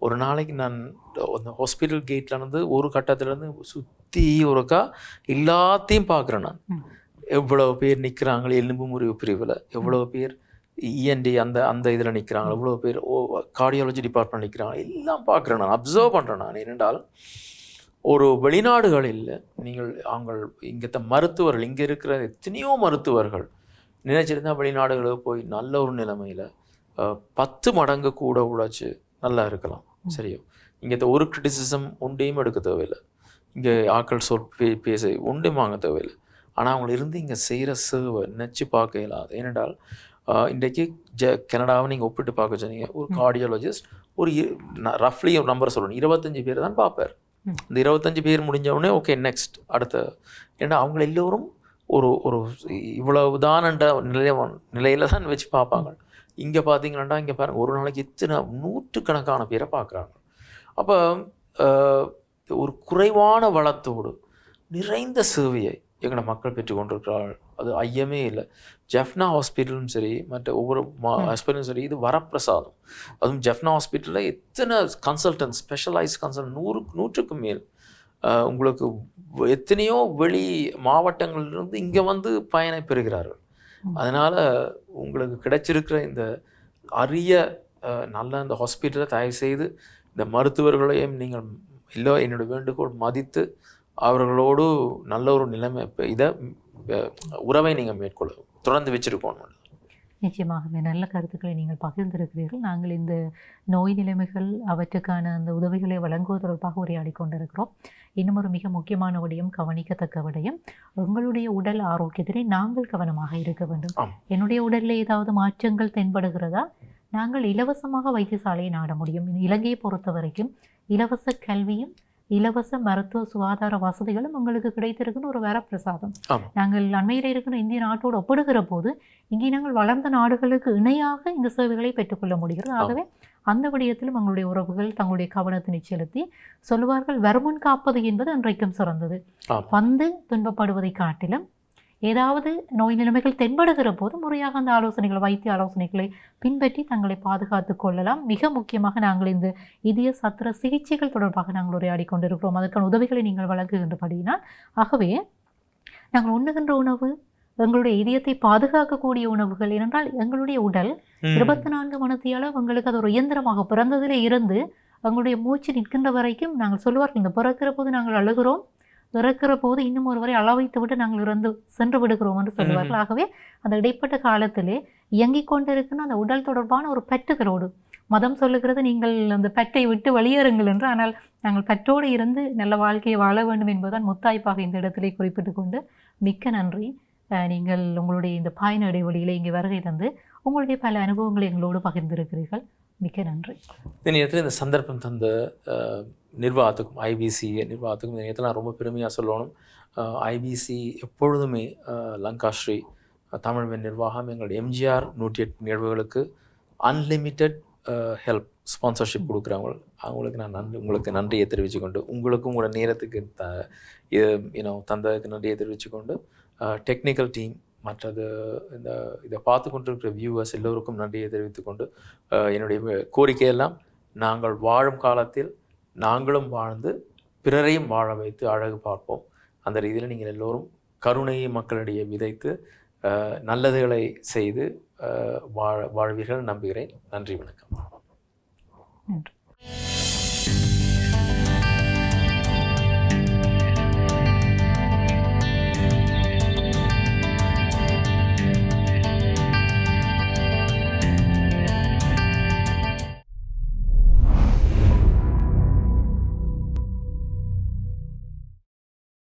ஒரு நாளைக்கு நான் அந்த ஹாஸ்பிட்டல் கேட்லேருந்து ஒரு கட்டத்துலேருந்து சுற்றி ஒருக்கா எல்லாத்தையும் பார்க்குறேன். நான் எவ்வளோ பேர் நிற்கிறாங்க எலும்பு முறிவு பிரிவில், எவ்வளோ பேர் இஎன்டி அந்த இதில் நிற்கிறாங்க, எவ்வளோ பேர் கார்டியாலஜி டிபார்ட்மெண்ட் நிற்கிறாங்க, எல்லாம் பார்க்குறேன். நான் அப்சர்வ் பண்ணுறேன். நான் ஏனென்றால் ஒரு வெளிநாடுகளில் நீங்கள் அவங்க இங்கே மருத்துவர்கள், இங்கே இருக்கிற எத்தனையோ மருத்துவர்கள் நினைச்சிருந்தால் வெளிநாடுகளுக்கு போய் நல்ல ஒரு நிலைமையில் 10 மடங்கு கூட உழைச்சி நல்லா இருக்கலாம். சரியோ, இங்கே ஒரு கிரிட்டிசிசம் ஒன்றையும் எடுக்க தேவையில்லை. இங்கே ஆக்கள் பேச ஒன்றையும் வாங்க தேவையில்லை. ஆனால் அவங்கள இருந்து இங்கே செய்கிற சேவை நினச்சி பார்க்க இயலாது. ஏனென்றால் இன்றைக்கு கனடாவை நீங்கள் ஒப்பிட்டு பார்க்க சொன்னீங்க. ஒரு கார்டியாலஜிஸ்ட் ஒரு ரஃப்லி ஒரு நம்பர் சொல்லணும், 25 பேர் தான் பார்ப்பார். இந்த 25 பேர் முடிஞ்சவுடனே ஓகே நெக்ஸ்ட் அடுத்த. ஏன்னா அவங்க எல்லோரும் ஒரு இவ்வளவுதான்ன்ற நிலையில தான் வச்சு பார்ப்பாங்க. இங்கே பார்த்தீங்கன்னா இங்கே பாருங்கள், ஒரு நாளைக்கு இத்தனை 100கணக்கான பேரை பார்க்குறாங்க. அப்போ ஒரு குறைவான வளத்தோடு நிறைந்த சேவையை எங்களோட மக்கள் பெற்றுக்கொண்டிருக்கிறார்கள். அது ஐயமே இல்லை. ஜெஃப்னா ஹாஸ்பிட்டலும் சரி, மற்ற ஒவ்வொரு ஹாஸ்பிட்டலும் சரி, இது வரப்பிரசாதம். அதுவும் ஜெஃப்னா ஹாஸ்பிட்டலில் எத்தனை கன்சல்டன்ட், ஸ்பெஷலைஸ்ட் கன்சல்டன்ட் 100க்கும் மேல் உங்களுக்கு எத்தனையோ வெளி மாவட்டங்களிலிருந்து இங்கே வந்து பயனை பெறுகிறார்கள். அதனால் உங்களுக்கு கிடைச்சிருக்கிற இந்த அரிய நல்ல இந்த ஹாஸ்பிட்டலை தயவு செய்து இந்த மருத்துவர்களையும் நீங்கள் இல்லை என்னோடய வேண்டுகோள் மதித்து அவர்களோடு நல்ல ஒரு நிலைமை உறவை நீங்கள் மேற்கொள்ள தொடர்ந்து வச்சிருக்கணும். நிச்சயமாகவே நல்ல கருத்துக்களை நீங்கள் பகிர்ந்திருக்கிறீர்கள். நாங்கள் இந்த நோய் நிலைமைகள் அவற்றுக்கான அந்த உதவிகளை வழங்குவது தொடர்பாக உரையாடி கொண்டிருக்கிறோம். இன்னும் ஒரு மிக முக்கியமான விடயம், கவனிக்கத்தக்க விடயம், உங்களுடைய உடல் ஆரோக்கியத்திலே நாங்கள் கவனமாக இருக்க வேண்டும். என்னுடைய உடலில் ஏதாவது மாற்றங்கள் தென்படுகிறதா, நாங்கள் இலவசமாக வைத்தியசாலையை நாட முடியும். இலங்கையை பொறுத்த வரைக்கும் இலவச கல்வியும் இலவச மருத்துவ சுகாதார வசதிகளும் உங்களுக்கு கிடைத்திருக்குன்னு ஒரு வரப்பிரசாதம். நாங்கள் அண்மையில் இருக்கிற இந்திய நாட்டோடு ஒப்பிடுகிற போது இங்கே நாங்கள் வளர்ந்த நாடுகளுக்கு இணையாக இந்த சேவைகளை பெற்றுக்கொள்ள முடிகிறது. ஆகவே அந்த விடயத்திலும் எங்களுடைய உறவுகள் தங்களுடைய கவனத்தினை செலுத்தி சொல்லுவார்கள், வருமுன் காப்பது என்பது அன்றைக்கும் சிறந்தது. வந்து துன்பப்படுவதை காட்டிலும் ஏதாவது நோய் நிலைமைகள் தென்படுகிற போது முறையாக அந்த ஆலோசனைகள், வைத்திய ஆலோசனைகளை பின்பற்றி தங்களை பாதுகாத்து கொள்ளலாம். மிக முக்கியமாக நாங்கள் இந்த இதய சத்திர சிகிச்சைகள் தொடர்பாக நாங்கள் உரையாடி கொண்டிருக்கிறோம். அதற்கான உதவிகளை நீங்கள் வழங்குகின்றபடியினால், ஆகவே நாங்கள் உண்ணுகின்ற உணவு, எங்களுடைய இதயத்தை பாதுகாக்கக்கூடிய உணவுகள், ஏனென்றால் எங்களுடைய உடல் 24 மணித்தியாலும் எங்களுக்கு அது ஒரு இயந்திரமாக பிறந்ததிலே இருந்து எங்களுடைய மூச்சு நிற்கின்ற வரைக்கும் நாங்கள் சொல்லுவார்கள், இந்த பிறக்கிற போது நாங்கள் அழுகிறோம், இறக்கிற போது இன்னும் ஒருவரை அளவைத்து விட்டு நாங்கள் இறந்து சென்று விடுகிறோம் என்று சொல்லுவார்கள். ஆகவே அந்த இடைப்பட்ட காலத்திலே இயங்கிக் கொண்டிருக்கின்ற அந்த உடல் தொடர்பான ஒரு பற்றுதலோடு, மதம் சொல்லுகிறது நீங்கள் அந்த பற்றை விட்டு வெளியேறுங்கள் என்று, ஆனால் நாங்கள் பற்றோடு இருந்து நல்ல வாழ்க்கையை வாழ வேண்டும் என்பதுதான் முத்தாய்ப்பாக இந்த இடத்திலே குறிப்பிட்டு கொண்டு மிக்க நன்றி. நீங்கள் உங்களுடைய இந்த பயண இடைவெளியில் இங்கே வருகை தந்து உங்களுடைய பல அனுபவங்களை எங்களோடு பகிர்ந்திருக்கிறீர்கள். மிக்க நன்றி. இந்த நேரத்தில் இந்த சந்தர்ப்பம் தந்த நிர்வாகத்துக்கும், ஐபிசி நிர்வாகத்துக்கும் இந்த நேரத்தில் நான் ரொம்ப பெருமையாக சொல்லணும். ஐபிசி எப்பொழுதுமே லங்காஸ்ரீ தமிழ்வெண் நிர்வாகம் எங்களுடைய எம்ஜிஆர் 108 நிகழ்வுகளுக்கு அன்லிமிட்டெட் ஹெல்ப் ஸ்பான்சர்ஷிப் கொடுக்குறவங்க அவங்களுக்கு நான் உங்களுக்கு நன்றியை தெரிவித்துக்கொண்டு, உங்களுக்கும் உங்களோட நேரத்துக்கு தந்ததுக்கு நன்றியை தெரிவித்துக்கொண்டு, டெக்னிக்கல் டீம் மற்றது இதை பார்த்து கொண்டிருக்கிற வியூவர்ஸ் எல்லோருக்கும் நன்றியை தெரிவித்துக்கொண்டு, என்னுடைய கோரிக்கையெல்லாம் நாங்கள் வாழும் காலத்தில் நாங்களும் வாழ்ந்து பிறரையும் வாழ வைத்து அழகு பார்ப்போம். அந்த ரீதியில் நீங்கள் எல்லோரும் கருணையை மக்களிடையே விதைத்து நல்லதுகளை செய்து வாழ்வீர்கள் நம்புகிறேன். நன்றி, வணக்கம். நன்றி.